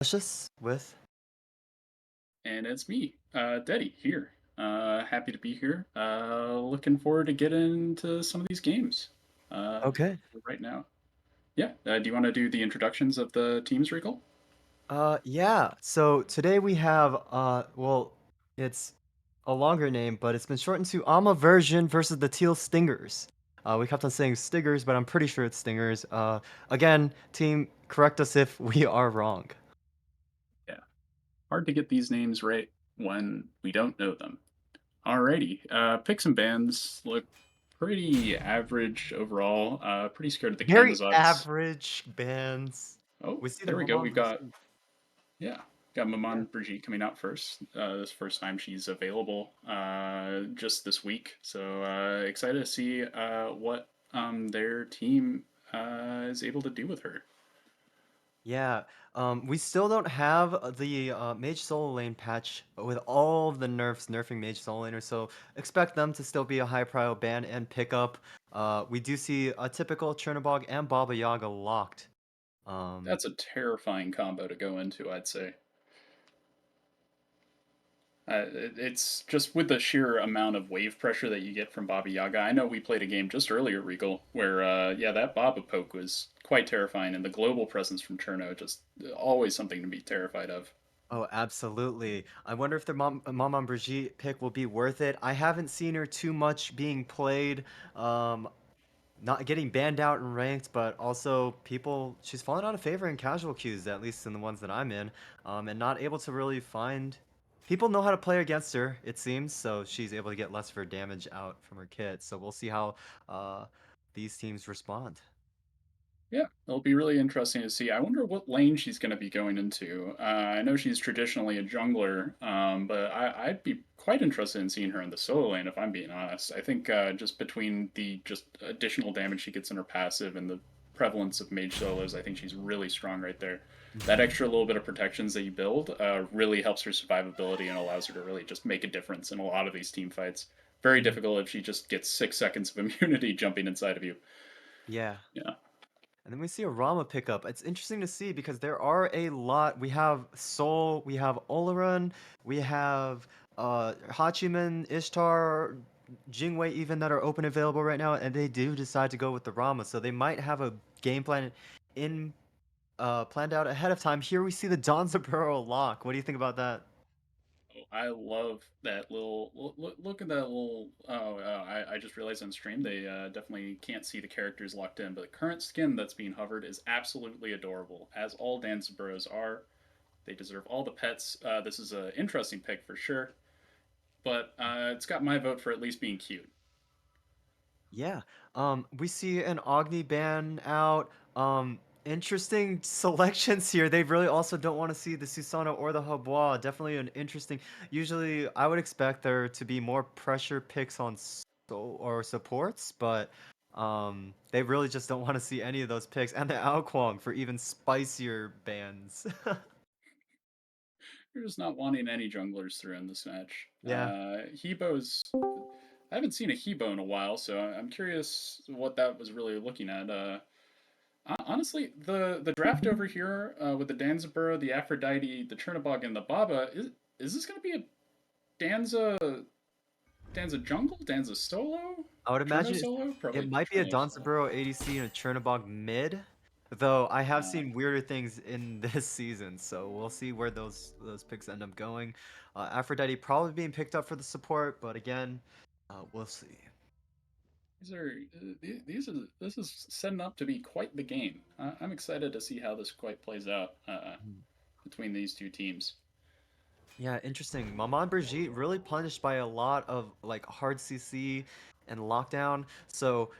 Deleuscious with. And it's me, Deadey, here. Happy to be here. Looking forward to getting into some of these games uh, Okay. right now. Yeah, do you want to do the introductions of the teams, Recall? Yeah. So today we have it's a longer name, but it's been shortened to Version versus the Teel Stingers. We kept on saying Stigers, but I'm pretty sure it's Stingers. Again, team, correct us if we are wrong. Yeah, hard to get these names right when we don't know them. Alrighty, picks and bands look pretty average overall. Pretty scared of the Very Camazots. average bands. Oh, We see the there we go. Maman We've got Brigitte. Yeah, got Yeah. Maman Brigitte coming out first. This first time she's available just this week. So excited to see what their team is able to do with her. Yeah, we still don't have the Mage Solo Lane patch with all of the nerfs nerfing Mage Solo Laners, so expect them to still be a high prio ban and pickup. We do see a typical Chernobog and Baba Yaga locked. Um, That's a terrifying combo to go into, I'd say. It's just with the sheer amount of wave pressure that you get from Baba Yaga. I know we played a game just earlier, Regal, where yeah, that Baba poke was quite terrifying, and the global presence from Cherno just always something to be terrified of. oh, absolutely. I wonder if the Maman Brigitte pick will be worth it. I haven't seen her too much being played. Um, not getting banned out in ranked, but also she's fallen out of favor in casual queues, at least in the ones that I'm in, and not able to really find. People know how to play against her, it seems, so she's able to get less of her damage out from her kit. So we'll see how uh, these teams respond. Yeah, it'll be really interesting to see. I wonder what lane she's going to be going into. I know she's traditionally a jungler, but I'd be quite interested in seeing her in the solo lane, if I'm being honest. I think just between the just additional damage she gets in her passive and the prevalence of mage solos, I think she's really strong right there. That Hmm. extra little bit of protections that you build really helps her survivability and allows her to really just make a difference in a lot of these team fights. Very Hmm. difficult if she just gets 6 seconds of immunity jumping inside of you. Yeah. Yeah. And then we see a Rama pickup. It's interesting to see because there are a lot. We have Soul, we have Olaran, we have Hachiman, Ishtar, Jingwei even that are open available right now, and they do decide to go with the Rama. So they might have a game plan in planned out ahead of time. Here we see the Donzaburo lock. What do you think about that? I love that little look at that little. Oh, I just realized on stream they definitely can't see the characters locked in, but the current skin that's being hovered is absolutely adorable, as all Danzaburros are. They deserve all the pets. This is an interesting pick for sure, but it's got my vote for at least being cute. Yeah. We see an Agni ban out. Interesting selections here. They really also don't want to see the Susanoo or the Habois. Definitely an interesting. Usually, I would expect there to be more pressure picks on or supports, but they really just don't want to see any of those picks. And the Aokwang for even spicier bans. You're just not wanting any junglers through in this match. Yeah. Hebo's. I haven't seen a Hebo in a while, so I'm curious what that was really looking at. Honestly, the draft over here with the Danzaburo, the Aphrodite, the Chernobog, and the Baba is this going to be a Danza jungle, Danza solo, I would Cherno imagine solo? it Probably might be a Cherno solo. Doncerboro ADC and a Chernobog mid, though I have Uh, seen weirder things in this season, so we'll see where those picks end up going. Aphrodite probably being picked up for the support, but again, we'll see. these are these are this is setting up to be quite the game. I'm excited to see how this quite plays out Mhm. between these two teams. Yeah, interesting. Maman Brigitte really punished by a lot of like hard CC and lockdown, so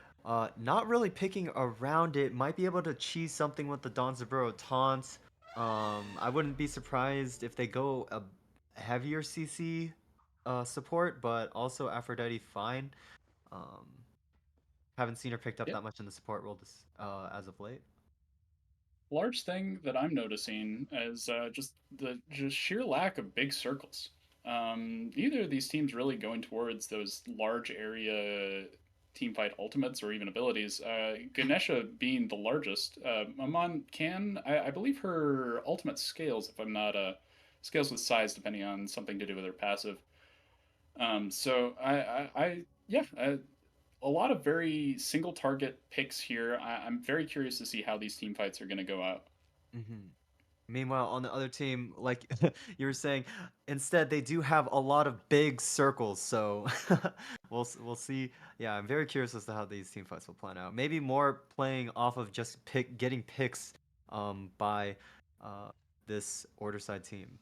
not really picking around it. Might be able to cheese something with the Donzaburo taunt. I wouldn't be surprised if they go a heavier CC support, but also Aphrodite fine. Um, haven't seen her picked up Yeah, that much in the support role as of late. large thing that I'm noticing is just the just sheer lack of big circles. Neither of these teams really going towards those large area team fight ultimates or even abilities. Ganesha being the largest, Maman can, I believe her ultimate scales, if I'm not scales with size depending on something to do with her passive. So yeah, a lot of very single target picks here. I'm very curious to see how these team fights are going to go out. Hmm. Meanwhile, on the other team, like you were saying, instead they do have a lot of big circles. So we'll see. Yeah, I'm very curious as to how these team fights will plan out. Maybe more playing off of just getting picks by uh this order side team.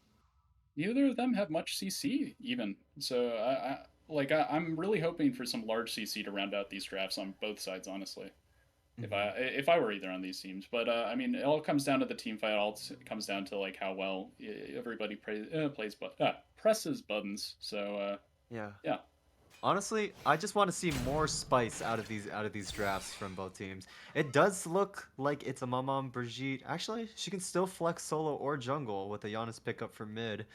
Neither of them have much CC even, so I'm really hoping for some large CC to round out these drafts on both sides. Honestly, Hmm. if I were either on these teams, but I mean, it all comes down to the team fight. All comes down to like how well everybody plays, but presses buttons. So Yeah. yeah. Honestly, I just want to see more spice out of these drafts from both teams. It does look like it's a Mamam Brigitte. Actually, she can still flex solo or jungle with a Giannis pickup for mid.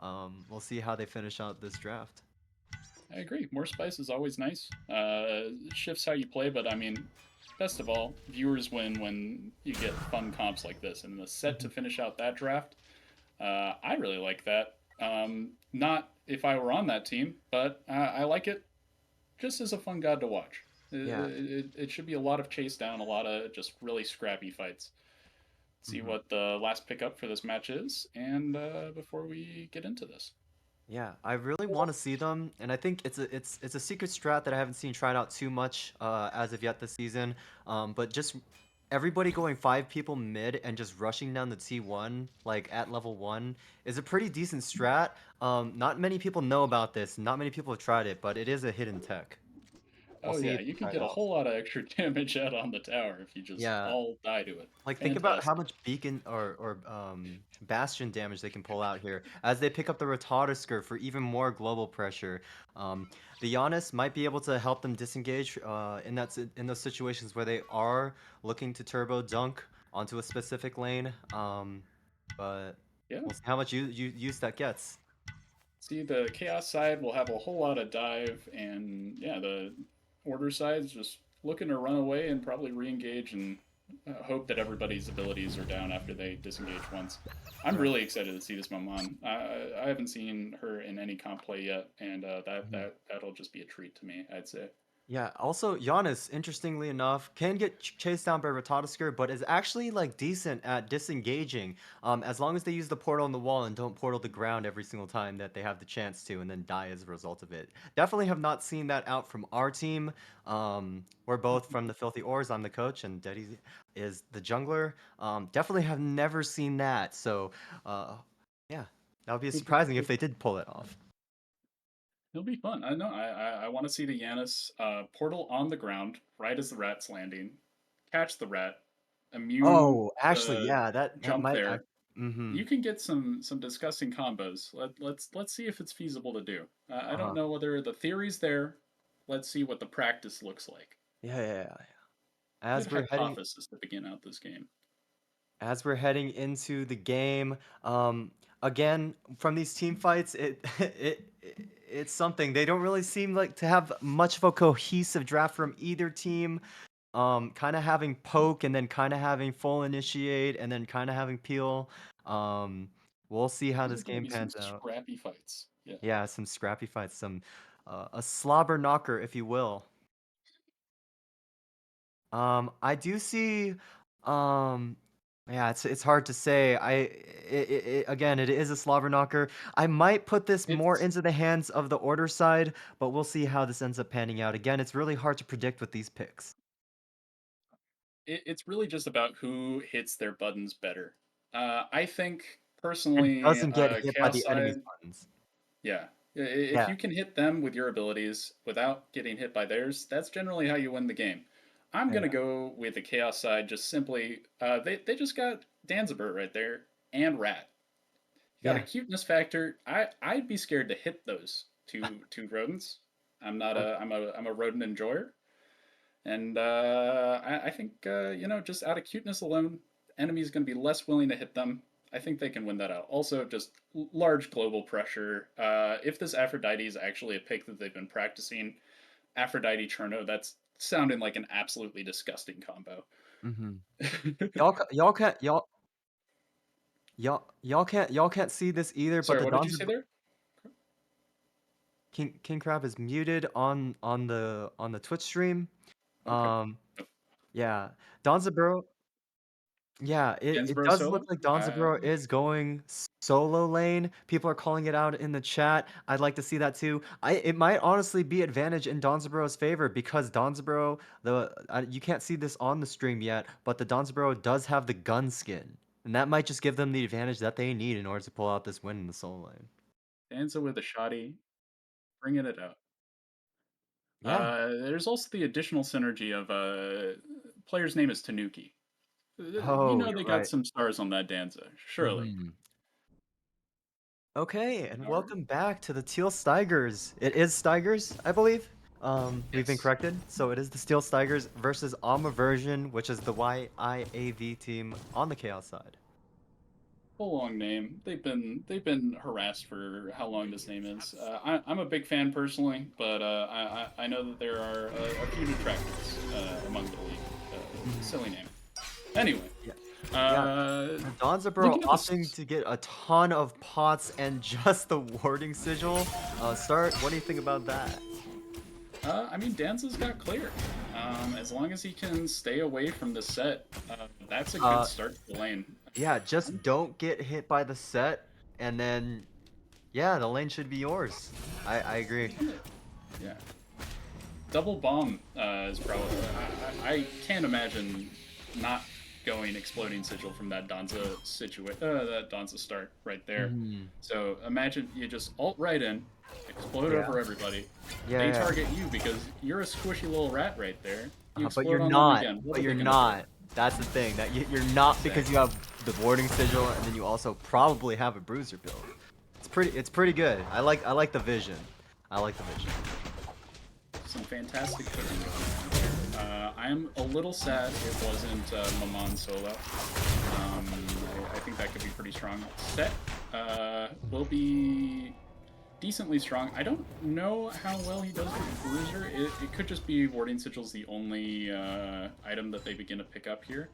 We'll see how they finish out this draft. I agree. More spice is always nice. Shifts how you play, but I mean, best of all, viewers win when you get fun comps like this. And the set to Mhm. finish out that draft, I really like that. Not if I were on that team, but I like it just as a fun god to watch. Yeah. It should be a lot of chase down, a lot of just really scrappy fights. See Hmm. what the last pickup for this match is, and before we get into this. Yeah, I really want to see them, and I think it's a secret strat that I haven't seen tried out too much as of yet this season. But just everybody going 5 people mid and just rushing down the T1 like at level 1 is a pretty decent strat. Not many people know about this. Not many people have tried it, but it is a hidden tech. We'll Oh see yeah, if you they can try it get a out. whole lot of extra damage out on the tower if you just Yeah, all die to it. like think about how Fantastic. much beacon or bastion damage they can pull out here as they pick up the Rototoskur for even more global pressure. The Giannis might be able to help them disengage in those situations where they are looking to turbo dunk onto a specific lane. But Yeah. we'll see how much use that gets. See, the chaos side will have a whole lot of dive, and yeah, the order side is just looking to run away and probably re-engage and hope that everybody's abilities are down after they disengage once. I'm Right. really excited to see this Maman. I haven't seen her in any comp play yet, and that'll just be a treat to me. I'd say. Yeah, also Giannis, interestingly enough, can get chased down by Ratotosker, but is actually like decent at disengaging. As long as they use the portal on the wall and don't portal the ground every single time that they have the chance to, and then die as a result of it. Definitely have not seen that out from our team. We're both from the Filthy Oars. I'm the coach, and Deadey is the jungler. Definitely have never seen that. So, uh, yeah, that would be surprising if they did pull it off. It'll be fun. I know. I want to see the Yanis portal on the ground right as the rat's landing, catch the rat, immune Oh, actually, to yeah, that jump might. there. Mm-hmm. You can get some disgusting combos. Let's see if it's feasible to do. I don't Uh-huh. know whether the theory's there. Let's see what the practice looks like. Yeah. Good As we're heading hypothesis to begin out this game. as we're heading into the game, again from these team fights, it's something. They don't really seem like to have much of a cohesive draft from either team. Kind of having poke and then kind of having full initiate and then kind of having peel. Um, we'll see how These are this going to game be some pans out. scrappy fights. Yeah. Yeah, some scrappy fights, some a slobber knocker, if you will. I do see, um, yeah, it's hard to say. Again, it is a slobber knocker. I might put this more It's into the hands of the order side, but we'll see how this ends up panning out. Again, it's really hard to predict with these picks. it's really just about who hits their buttons better. I think And personally, doesn't get hit by Chaos the enemy's side. buttons. Yeah. Yeah, If you can hit them with your abilities without getting hit by theirs, that's generally how you win the game. I'm going to yeah, go with the Chaos side just simply. They just got Danzibur right there and Rat. You got a yeah. cuteness factor. I'd be scared to hit those two rodents. I'm a rodent enjoyer. And I think, just out of cuteness alone, enemies going to be less willing to hit them. I think they can win that out. Also, just large global pressure. If this Aphrodite is actually a pick that they've been practicing, Aphrodite Cherno, that's sounding like an absolutely disgusting combo. Mm-hmm. Y'all can't see this either, but Sorry, the what did you say there? KingKrabb is muted on the Twitch stream. Okay. Um, yeah, Danzaburo. Yeah, it Gainsborough does look solo? like Danzaburo is going solo lane. People are calling it out in the chat. I'd like to see that too. It might honestly be advantage in Danzaburo's favor because Danzaburo, you can't see this on the stream yet, but the Danzaburo does have the gun skin, and that might just give them the advantage that they need in order to pull out this win in the solo lane. Danza with a shoddy, bringing it out. Yeah. There's also the additional synergy of player's name is Tanuki. You Oh, know you're they got right. some stars on that Danza, surely. Mhm. Okay, and All right. welcome back to the Teal Stigers. It is Stigers, I believe. We've been Yes. corrected. So it is the Steel Stigers versus Version, which is the YIAV team on the Chaos side. Full long name. They've been harassed for how long this name is. I'm a big fan personally, but I know that there are a few detractors among the league. Mhm. Silly name. Anyway, Yeah. Yeah. uh, Donzaburo looking at opting this. to get a ton of pots and just the warding sigil. Start. What do you think about that? I mean, Danza's got clear. As long as he can stay away from the set, that's a good Uh, start to the lane. yeah, just don't get hit by the set, and then yeah, the lane should be yours. I agree. Yeah. Double bomb is probably. I can't imagine not going exploding sigil from that that Danza start right there. Mhm. So imagine you just ult right in, explode Yeah. over everybody. Yeah, They yeah. target you because you're a squishy little rat right there. You But you're explode on them not. again. What But are you're they gonna do? not. That's the thing. That you're not because Exactly. you have the warding sigil, and then you also probably have a bruiser build. It's pretty good. I like the vision. I like the vision. Some fantastic cooking going on here. I am a little sad it wasn't Maman solo. I think that could be pretty strong. Set will be decently strong. I don't know how well he does with Bruiser. It could just be Warding Sigil's the only item that they begin to pick up here.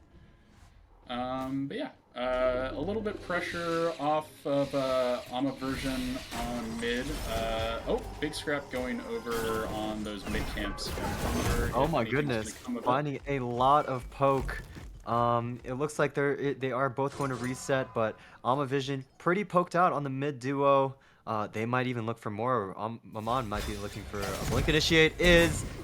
But yeah, a little bit pressure off of version on mid. Oh, big scrap going over on those mid camps. I wonder Oh if my anything's going goodness, to come of it. finding a lot of poke. It looks like they are both going to reset, but Vision pretty poked out on the mid duo. They might even look for more. Maman might be looking for a blink initiate.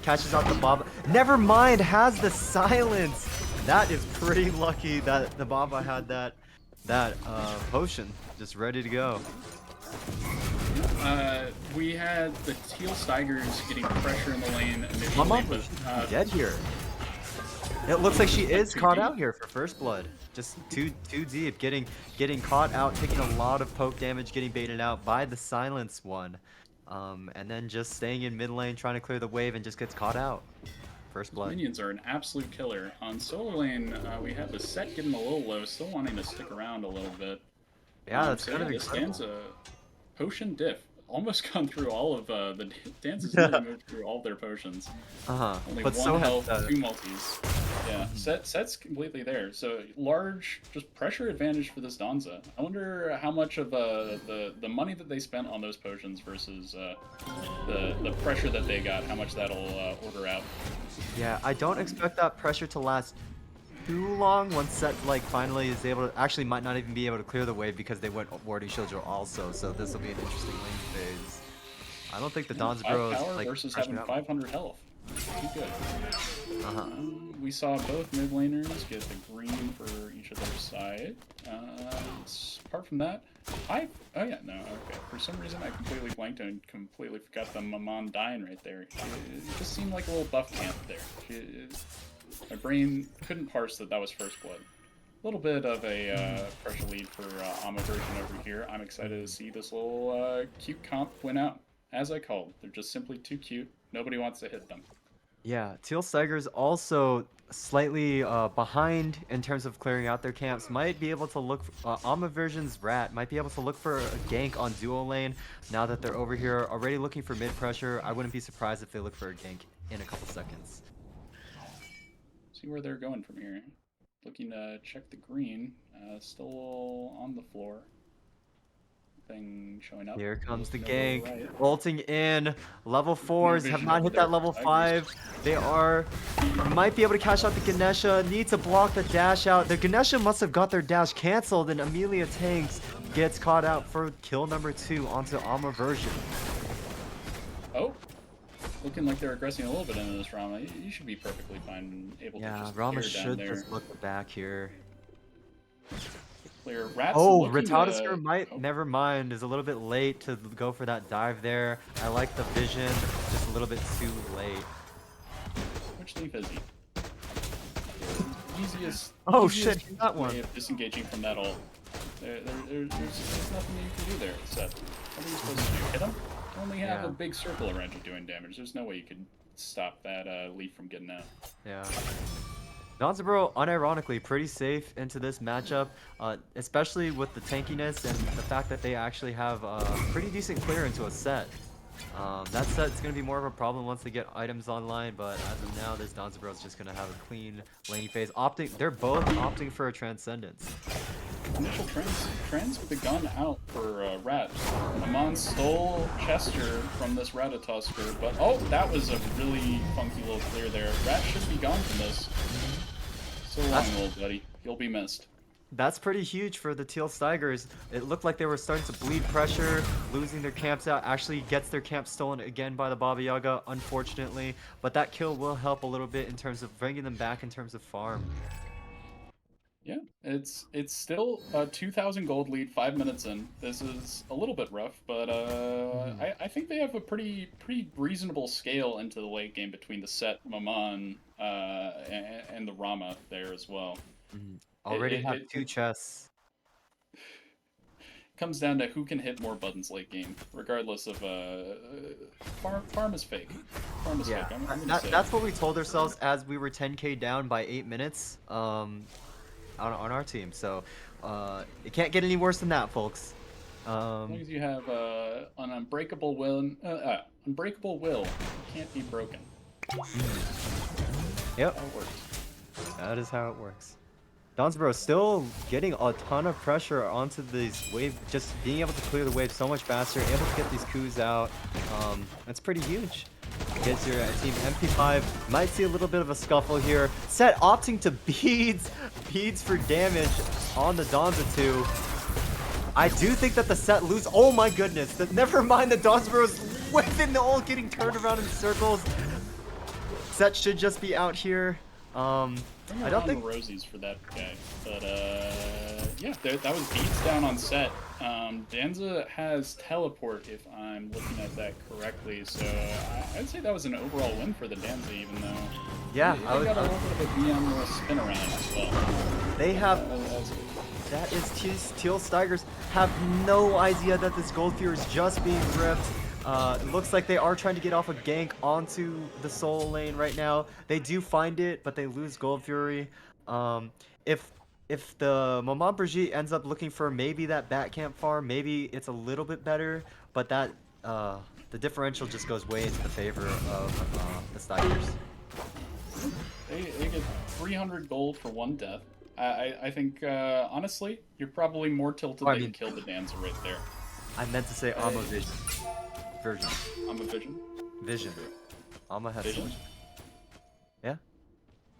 Catches out the Baba. Never mind, has the silence. That is pretty lucky that the Baba had that potion just ready to go. We had the Teel Stigers getting pressure in the lane initially, Maman but is dead here. It looks like she just went is too caught deep. out here for first blood. Just too deep, getting caught out, taking a lot of poke damage, getting baited out by the silence one, and then just staying in mid lane trying to clear the wave and just gets caught out. First Those blood. minions are an absolute killer. On solo lane, we have the set getting a little low, still wanting to stick around a little bit. Yeah, that's So kind yeah, of this incredible. stanza potion diff almost gone through all of the dances. Nearly moved through all their potions. Uh-huh. Only But one so has health, the. two multis. Yeah, Mhm. set's completely there. So large, just pressure advantage for this Danza. I wonder how much of the money that they spent on those potions versus the pressure that they got, how much that'll order out. Yeah, I don't Um, expect that pressure to last too long once set like finally is able to actually might not even be able to clear the wave because they went warding shield also, so this will be an interesting lane phase. I don't think the yeah, five Bros power like versus pressuring having out. 500 health. Pretty good. Uh-huh. We saw both mid laners get the green for each of their side. Apart from that, oh yeah, no, okay. For some reason, I completely blanked and completely forgot the Maman dying right there. It just seemed like a little buff camp there. My brain couldn't parse that that was first blood. A little bit of a pressure lead for version over here. I'm excited to see this little cute comp win out. As I called, they're just simply too cute. Nobody wants to hit them. Yeah, Teal Stigers also slightly behind in terms of clearing out their camps. Might be able to look. Version's Rat might be able to look for a gank on duo lane now that they're over here already looking for mid pressure. I wouldn't be surprised if they look for a gank in a couple seconds. See where they're going from here. Looking to check the green. Still on the floor. Thing showing up. Here comes the Looking over gank, right. ulting in. Level No 4s have vision not over hit there that for level Tigers. 5. They might be able to cash out the Ganesha. Need to block the dash out. The Ganesha must have got their dash canceled, and Amelia Tanks gets caught out for kill number 2 onto Version. Oh, looking like they're aggressing a little bit into this Rama. You should be perfectly fine, able to Yeah, just Rama clear down should there. just look back here. Clear. Rats Oh, looking Ratatoskr to. might, Oh, never mind, is a little bit late to go for that dive there. I like the vision, just a little bit too late. which leaf is he? Easiest, Oh shit, easiest that way one. of disengaging from that ult. There's nothing you can do there except what are you supposed to do? Hit him? You only have a Yeah, big circle around you doing damage. There's no way you could stop that leaf from getting out. yeah. Danzaburo, unironically, pretty safe into this matchup, especially with the tankiness and the fact that they actually have pretty decent clear into a set. That set's going to be more of a problem once they get items online, but as of now, this Danzaburo is just going to have a clean laning phase. They're both opting for a Transcendence. Initial trends with the gun out for Rat. Amon stole Chester from this Ratatosker, but oh, that was a really funky little clear there. Rat should be gone from this. So long, That's little buddy. You'll be missed. That's pretty huge for the Teel Stigers. It looked like they were starting to bleed pressure, losing their camps out. Actually gets their camp stolen again by the Baba Yaga, unfortunately. But that kill will help a little bit in terms of bringing them back in terms of farm. Yeah, it's still a 2,000 gold lead 5 minutes in. This is a little bit rough, but Mhm, I think they have a pretty reasonable scale into the late game between the Set, Maman, and the Rama there as well. mhm. It, Already it, have it, 2 it chests. comes down to who can hit more buttons late game, regardless of farm is fake. Farm is fake. Yeah, I'm gonna that, say it. that's what we told ourselves as we were 10k down by 8 minutes on our team. So it can't get any worse than that, folks. As long Um, as you have an unbreakable will, you can't be broken. yep, How it works. that is how it works. Donsbro still getting a ton of pressure onto these waves, just being able to clear the wave so much faster, able to get these coups out. That's pretty huge. Gets your team MP5. Might see a little bit of a scuffle here. Set opting to beads, beads for damage on the Donza 2. I do think that the set lose. Oh my goodness! Never mind the Donsbro's within the ult getting turned around in circles. Set should just be out here. Bring I don't around the think. rosies for that guy. But yeah, that was beats down on set. Danza has teleport if I'm looking at that correctly, so I'd say that was an overall win for the Danza, even though Yeah, they got a little bit of a VM little spin around as well. they have. As That is Teel Stigers have no idea that this Gold Fury is just being ripped. It looks like they are trying to get off a gank onto the Soul lane right now. They do find it, but they lose Gold Fury. Um, if if the Maman Brigitte ends up looking for maybe that Bat Camp farm, maybe it's a little bit better, but that uh, the differential just goes way into the favor of the Stigers. they get 300 gold for one death. I think honestly, you're probably more Oh, tilted I that you mean, killed the Danza right there. I meant to say Alma Uh, Version. I'm a vision. Vision. Alma has so Vision. much. Yeah,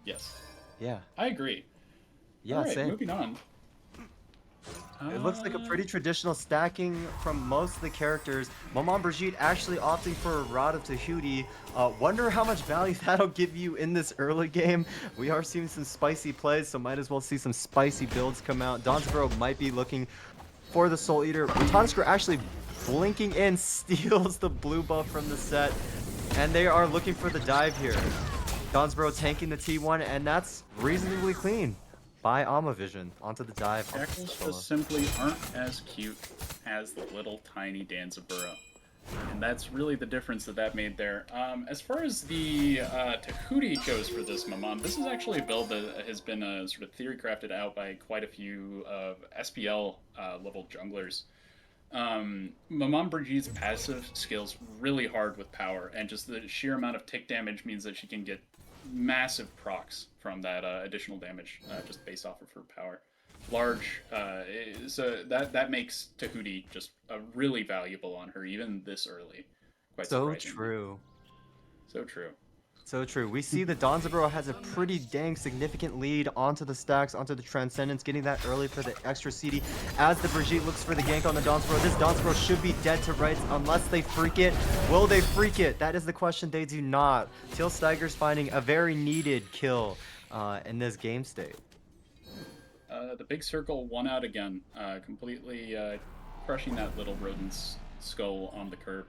Yes, yeah. I agree. All Yeah, right, same. moving on. It looks like a Uh, pretty traditional stacking from most of the characters. Maman Brigitte actually opting for a Rod of Tahuti. Wonder how much value that'll give you in this early game. We are seeing some spicy plays, so might as well see some spicy builds come out. Donsbro might be looking for the Soul Eater. Ratatoskr actually blinking in, steals the blue buff from the set. And they are looking for the dive here. Donsbro tanking the T1, and that's reasonably clean by Vision onto the dive. Onto the Jackals solo. just simply aren't as cute as the little tiny Danzaburo. And that's really the difference that made there. As far as the Tahuti goes for this Maman, this is actually a build that has been sort of theory crafted out by quite a few SPL level junglers. Maman Brigitte's passive scales really hard with power, and just the sheer amount of tick damage means that she can get massive procs from that additional damage just based off of her power. Large, so that makes Tahuti just really valuable on her even this early, quite So surprisingly. true. So true. So true. We see that Donzaburo has a pretty dang significant lead onto the stacks, onto the Transcendence, getting that early for the extra CD. As the Brigitte looks for the gank on the Donzaburo, this Donzaburo should be dead to rights unless they freak it. Will they freak it? That is the question. They do not. Teel Stigers finding a very needed kill in this game state. The big circle won out again, completely crushing that little rodent's skull on the curb.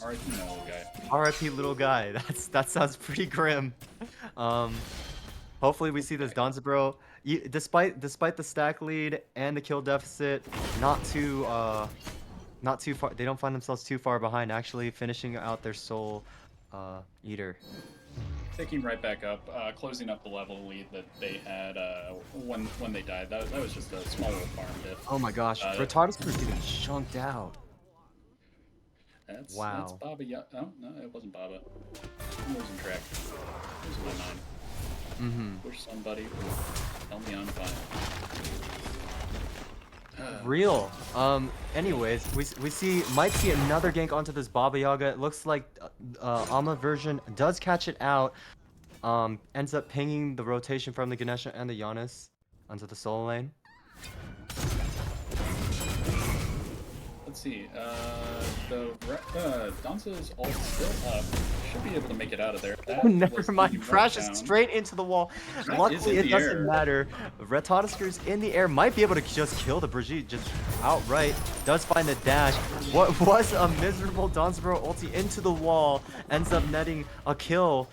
RIP my little guy. RIP little guy. That sounds pretty grim. Um, Hopefully we see this Okay. Donzaburo, despite the stack lead and the kill deficit, not too not too far. They don't find themselves too far behind. Actually, finishing out their soul eater. Picking right back up, closing up the level lead that they had when they died. That was just a small little farm diff. Oh my gosh, Uh, Retardus is getting chunked out. that's Wow. Baba. Oh no, it wasn't Baba. I'm losing track. Losing my mind. Mm-hmm. Wish somebody would tell me I'm fine. Real. Anyways, we see might see another gank onto this Baba Yaga. It looks like Ama version does catch it out. Ends up pinging the rotation from the Ganesha and the Giannis onto the solo lane. Let's see. Danza's ult still up. Should be able to make it out of there. That was Never the mind, right crashes down. straight into the wall. That is Luckily, in it the doesn't air. matter. Retodisker's in the air, might be able to just kill the Brigitte just outright. Does find the dash. What was a miserable Donzaburo ulti into the wall, ends up netting a kill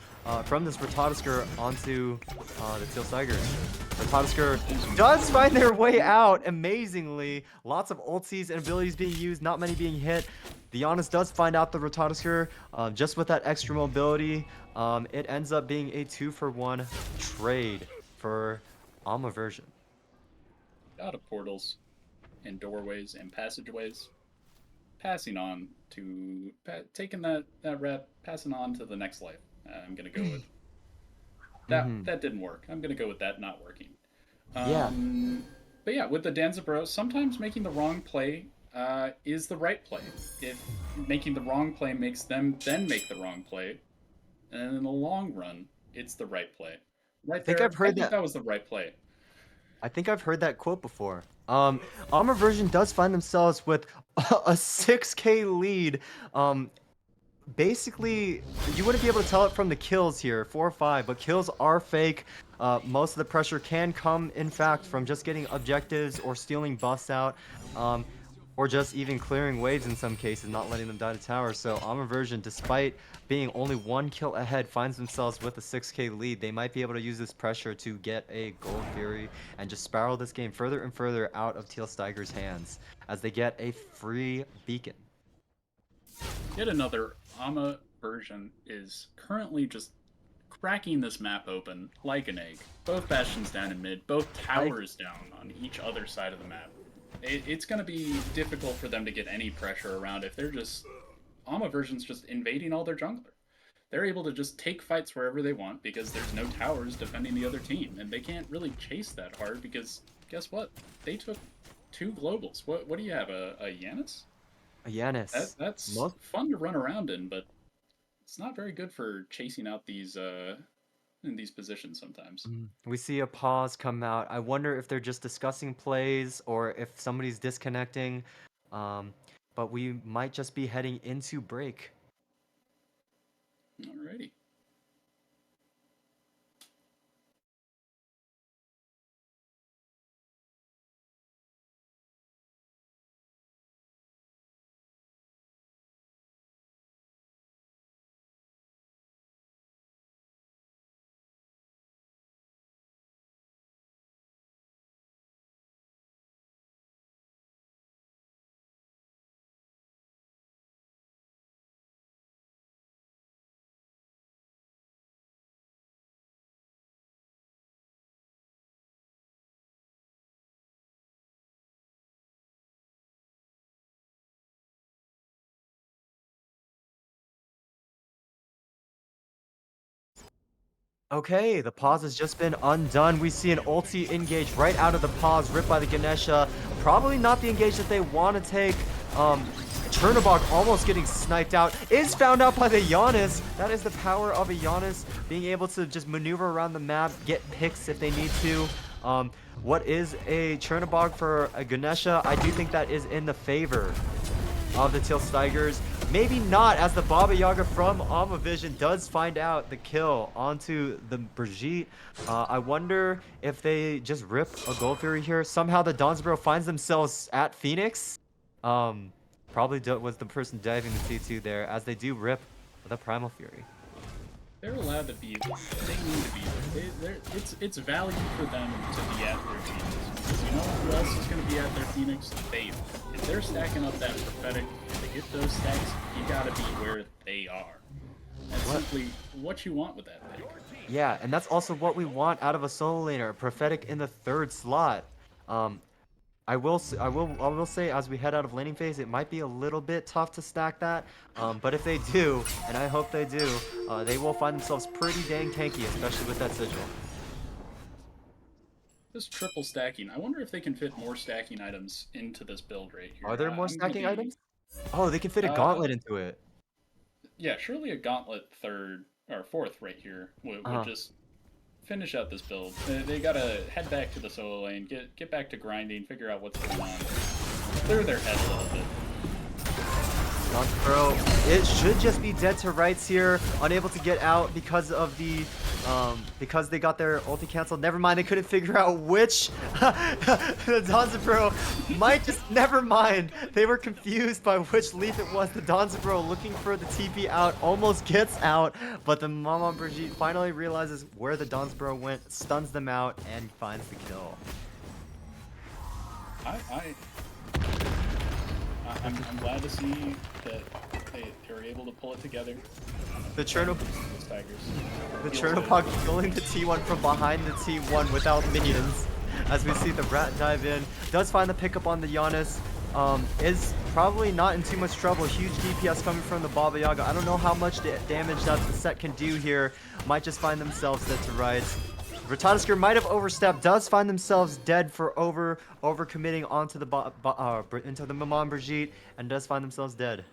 from this Retodisker onto the Teel Stigers. Retodisker does find their way out, amazingly. Lots of ultis and abilities being used, not many being hit. The Giannis does find out the Retodisker just with that extra mobility. It ends up being a 2-for-1 trade for Alma version. Out of portals and doorways and passageways. Passing on to taking that rep, passing on to the next life. I'm gonna go with that. Mm-hmm. That didn't work. I'm gonna go with that not working. Yeah. Um, but yeah, with the Danza sometimes making the wrong play is the right play. If making the wrong play makes them then make the wrong play, and in the long run, it's the right play. I Right think I've there, I heard think that. that was the right play. I think I've heard that quote before. Armor version does find themselves with a 6K lead. Basically, you wouldn't be able to tell it from the kills here, 4 or 5, but kills are fake. Most of the pressure can come, in fact, from just getting objectives or stealing buffs out, um, or just even clearing waves in some cases, not letting them die to towers. So Armor version, despite being only 1 kill ahead, finds themselves with a 6K lead. They might be able to use this pressure to get a Gold Fury and just spiral this game further and further out of Teel Stigers' hands as they get a free beacon. Yet another AMA version is currently just cracking this map open like an egg. Both bastions down in mid, both Like, towers down on each other side of the map. It's going to be difficult for them to get any pressure around if they're just AMA versions just invading all their jungler. They're able to just take fights wherever they want because there's no towers defending the other team, and they can't really chase that hard because guess what? They took 2 globals. What do you have? A Yanis? Yanis. That's Most fun to run around in, but it's not very good for chasing out these in these positions sometimes. We see a pause come out. I wonder if they're just discussing plays or if somebody's disconnecting. Um, but we might just be heading into break. Alrighty. Okay, the pause has just been undone. We see an ulti engage right out of the pause, ripped by the Ganesha. Probably not the engage that they want to take. Chernobog almost getting sniped out. Is found out by the Giannis. That is the power of a Giannis being able to just maneuver around the map, get picks if they need to. Um, what is a Chernobog for a Ganesha? I do think that is in the favor of the Teel Stigers. Maybe not, as the Baba Yaga from Amavision does find out the kill onto the Brigitte. I wonder if they just rip a Gold Fury here. Somehow the Donsboro finds themselves at Phoenix. Um, Probably was the person diving the T2 there, as they do rip the Primal Fury. They're allowed to be there. They need to be there. It's value for them to be at their Phoenix. Because you know who else is going to be at their Phoenix? They. If they're stacking up that prophetic, if they get those stacks, you got to be where they are. That's What? simply what you want with that pick. Yeah, and that's also what we want out of a solo laner, prophetic in the third slot. Um, I will say as we head out of laning phase, it might be a little bit tough to stack that. But if they do, and I hope they do, they will find themselves pretty dang tanky, especially with that sigil. This triple stacking. I wonder if they can fit more stacking items into this build right Are here. there more I'm gonna stacking be. items? Oh, they can fit a Uh, gauntlet into it. yeah, surely a gauntlet third or fourth right here would Uh, just finish out this build. They gotta head back to the solo lane, get back to grinding, figure out what's going on, clear their head a little bit. Bro, it should just be dead to rights here, unable to get out because they got their ulti canceled. Never mind, they couldn't figure out which. The Donzabro might just never mind. They were confused by which leaf it was. The Donzabro looking for the TP out, almost gets out, but the Mama Brigitte finally realizes where the Donzabro went, stuns them out, and finds the kill. I I'm glad to see that they were able to pull it together. The From Cherno the Tigers. The Feels good. Chernopog killing the T1 from behind the T1 without minions. As we see the Rat dive in. Does find the pickup on the Giannis. Is probably not in too much trouble. Huge DPS coming from the Baba Yaga. I don't know how much damage that the set can do here. Might just find themselves dead to rights. Ratatosker might have overstepped. Does find themselves dead for overcommitting onto into the Maman Brigitte. And does find themselves dead.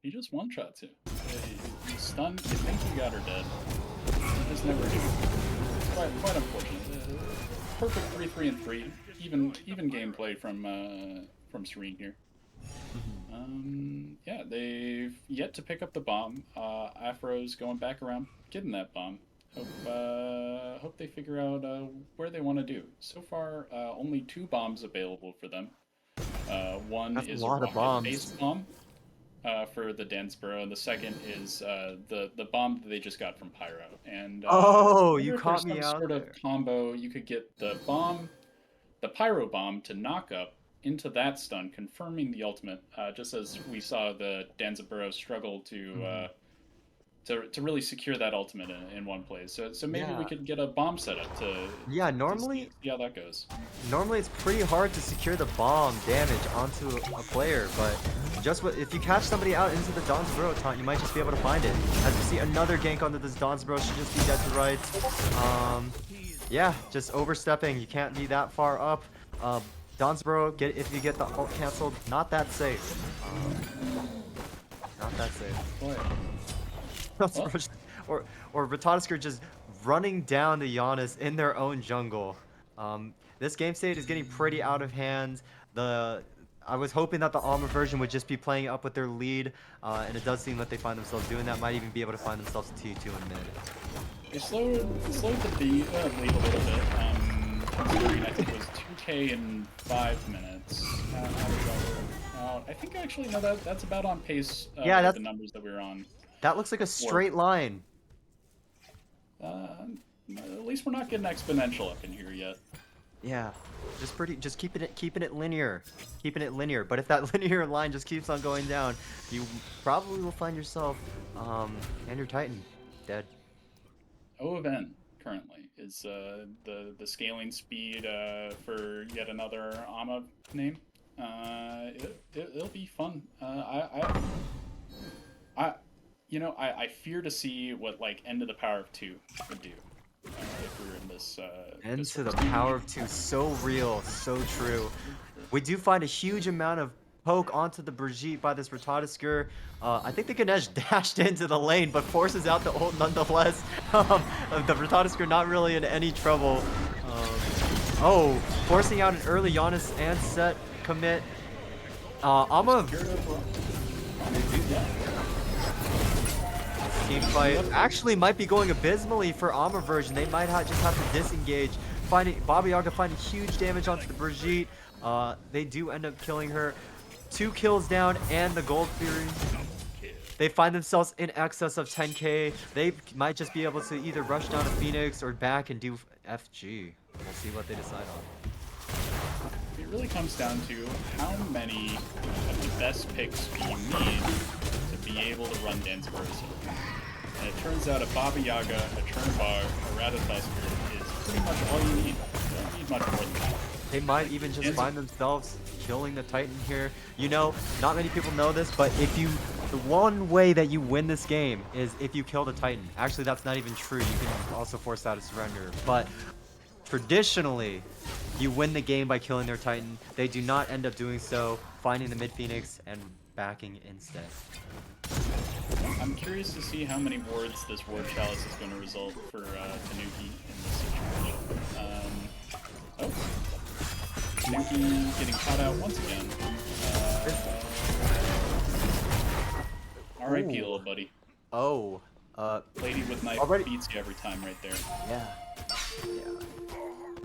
He just one shots you. You stunned. You think you got her dead. You just never do. Quite unfortunate. Perfect 3-3-3. Even gameplay from Serene here. Yeah, they've yet to pick up the bomb. Afro's going back around getting that bomb. Hope they figure out where they want to do. So far, only 2 bombs available for them. One That's a is a lot of bombs. rocket-based bomb for the Danceboro, and the second is the bomb that they just got from Pyro. And I Oh, you wonder if caught there's me some out sort of there. combo you could get the bomb, the Pyro bomb to knock up into that stun, confirming the ultimate. Just as we saw the Danzaburo struggle Mhm. to really secure that ultimate in one place. So maybe we Yeah. could get a bomb setup Yeah, to see, normally see how that goes. normally it's pretty hard to secure the bomb damage onto a player, but if you catch somebody out into the Don's Bro taunt, you might just be able to find it. As we see another gank onto this Don's Bro, should just be dead to rights. Yeah, just overstepping. You can't be that far up. Don's Bro, if you get the ult canceled, not that safe. Not that safe. Boy, well, or Ratatosker just running down the Giannis in their own jungle. This game state is getting pretty out of hand. I was hoping that the Alma version would just be playing up with their lead, and it does seem that they find themselves doing that. Might even be able to find themselves a T2 in mid. they slowed the lead a little bit. Considering I think it was 2K in 5 minutes. How did that work out? I think actually no, that's about on pace Yeah, with the numbers that we were on that looks like a before. straight line. Uh, at least we're not getting exponential up in here yet. Yeah, just keeping it linear, But if that linear line just keeps on going down, you probably will find yourself and your Titan dead. O of N currently is the scaling speed for yet another AMA name. It'll be fun. I I fear to see what like End of the Power of Two would do if we were in this Into sort of the power stage. of two, so real, so true. So true. We do find a huge amount of poke onto the Brigitte by this Rotatisker. I think the Ganesh dashed into the lane, but forces out the ult nonetheless. The Rotatisker not really in any trouble. Oh, forcing out an early Giannis and set commit. The Ama, spirit of yeah. this team We fight left it. actually might be going abysmally for Ama version. They might just have to disengage. Finding Baba Yaga finding huge damage onto the Brigitte. They do end up killing her. 2 kills down and the Gold Fury. They find themselves in excess of 10k. They might just be able to either rush down to Phoenix or back and do FG. We'll see what they decide on. It really comes down to how many of the best picks do you need to be able to run Danzaburst. And it turns out a Baba Yaga, a Chernobog, a Ratatoskr is pretty much all you need. You don't need much more than that. They might even just Danza find themselves killing the Titan here. You know, not many people know this, but the one way that you win this game is if you kill the Titan. Actually, that's not even true. You can also force out a surrender. But traditionally, you win the game by killing their Titan. They do not end up doing so, finding the mid Phoenix and backing instead. I'm curious to see how many wards this Ward Chalice is going to result for Tanuki in this situation. Oh, Tanuki getting caught out once again. R.I.P. Ooh. little buddy. Oh. Lady with knife Already. beats you every time right there. Yeah.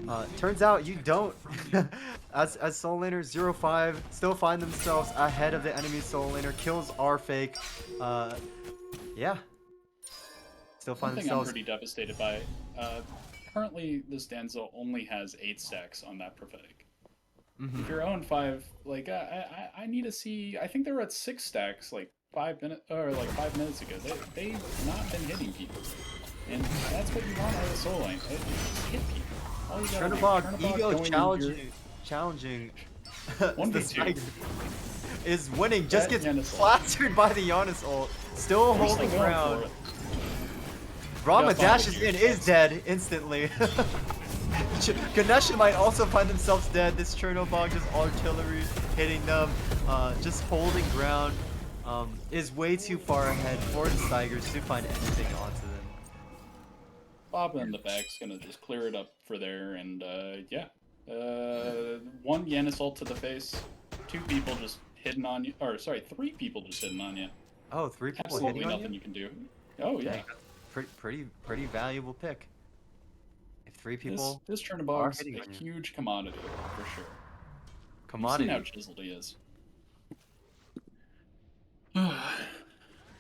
Yeah. Turns out you don't. As Soul Laner 0-5 still find themselves ahead of the enemy Soul Laner. Kills are fake. Uh, yeah. Still One find thing I'm themselves. pretty devastated by, uh, currently this Danzo only has 8 stacks on that Prophetic. If Mhm. you're 0-5, like, I need to see, I think they were at 6 stacks, like, 5 minutes, or like 5 minutes ago. They've not been hitting people. And that's what you want out of the soul lane. Just hit people. All you gotta do. Chernobog Chernobog ego going into your challenging the 1v2. Spider is winning. Just That gets Yanis ult. plastered by the Giannis ult. Still They're still holding going ground. for it. You Rama gotta find it, dashes dude. in, is dead instantly. Ganesh might also find themselves dead. This Chernobog just artillery hitting them, just holding ground. Is way too far ahead for the Tigers to find anything onto them. Bob in the back's gonna just clear it up for there, and yeah. One Yanis ult to the face, 2 people just hidden on you, or sorry, 3 people just hidden on you. Oh, 3 people hitting Absolutely on you? nothing you can do. Oh yeah, Dang, that's pretty valuable pick. If three this people this are Chernobog's hitting a on you, huge commodity for sure. You've seen how commodity. chiseled he is.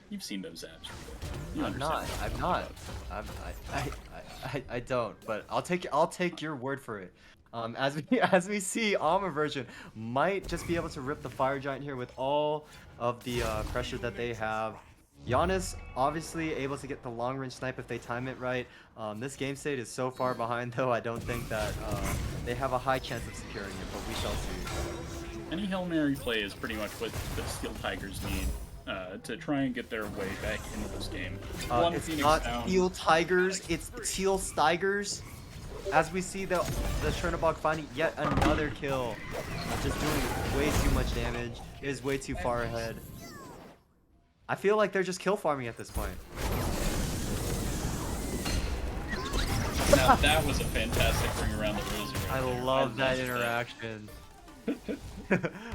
You've seen those abs, Rico. You I'm understand not. what I'm I'm talking not. about. I don't. But I'll take your word for it. As we as we see, Alma version might just be able to rip the fire giant here with all of the pressure that they have. Giannis obviously able to get the long range snipe if they time it right. This game state is so far behind though. I don't think that they have a high chance of securing it, but we shall see. Any Hail Mary play is pretty much what the Steel Tigers need to try and get their way back into this game. One It's Phoenix not down. Teel Tigers, it's Teel Stigers. As we see the Chernobog finding yet another kill, just doing way too much damage, is way too far ahead. I feel like they're just kill farming at this point. Now that was a fantastic ring around the rosy I right there. I love that loved interaction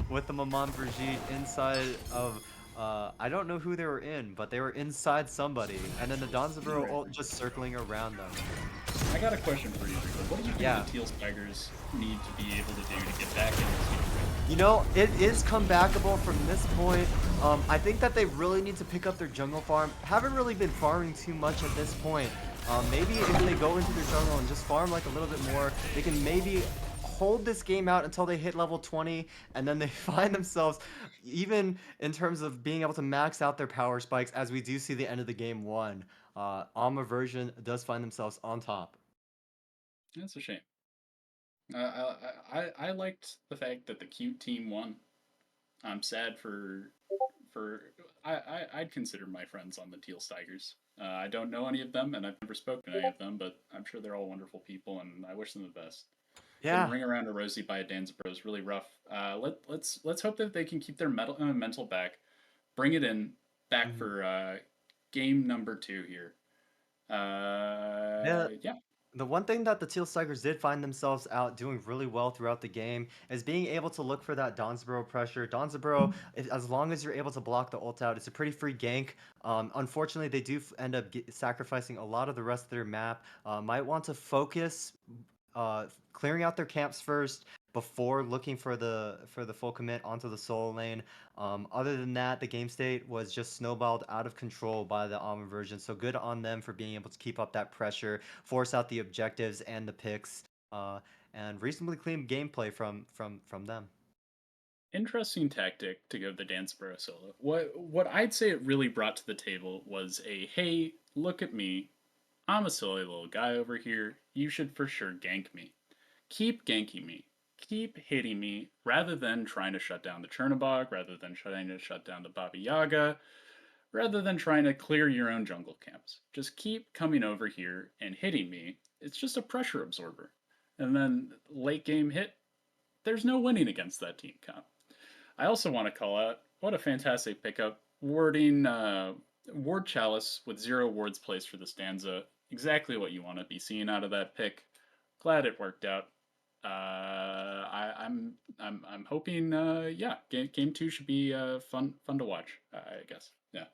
with the Maman Brigitte inside of I don't know who they were in, but they were inside somebody, and then the Donzaburo ult just circling around them. I got a question for you, Rico. What do you think Yeah. the Teal Tigers need to be able to do to get back in this game? You know, it is comebackable from this point. I think that they really need to pick up their jungle farm. Haven't really been farming too much at this point. Maybe if they go into their jungle and just farm like a little bit more, they can maybe hold this game out until they hit level 20, and then they find themselves, even in terms of being able to max out their power spikes, as we do see the end of the game one. Alma version does find themselves on top. That's a shame. I liked the fact that the cute team won. I'm sad for for I'd consider my friends on the Teel Stigers. I don't know any of them, and I've never spoken to any of them, but I'm sure they're all wonderful people, and I wish them the best. Getting Yeah. ring around a rosy by a Danzebro is really rough. Let's hope that they can keep their mental back, bring it in back Mhm. for game number 2 here. Yeah. Yeah, The one thing that the Teal Strikers did find themselves out doing really well throughout the game is being able to look for that Donzeboro pressure. Donzeboro, as long as you're able to block the ult out, it's a pretty free gank. Unfortunately, they do end up sacrificing a lot of the rest of their map. Might want to focus clearing out their camps first before looking for the full commit onto the solo lane. Other than that, the game state was just snowballed out of control by the Alma version. So good on them for being able to keep up that pressure, force out the objectives and the picks, and reasonably clean gameplay from them. interesting tactic to go the Danzebro solo. What I'd say it really brought to the table was a hey, look at me. I'm a silly little guy over here. You should for sure gank me. Keep ganking me. Keep hitting me rather than trying to shut down the Chernobog, rather than trying to shut down the Baba Yaga, rather than trying to clear your own jungle camps. Just keep coming over here and hitting me. It's just a pressure absorber. And then late game hit, there's no winning against that team comp. I also want to call out what a fantastic pickup. Ward Chalice with 0 wards placed for the stanza. Exactly what you want to be seeing out of that pick. Glad it worked out. I'm hoping yeah game 2 should be fun to watch. I guess yeah.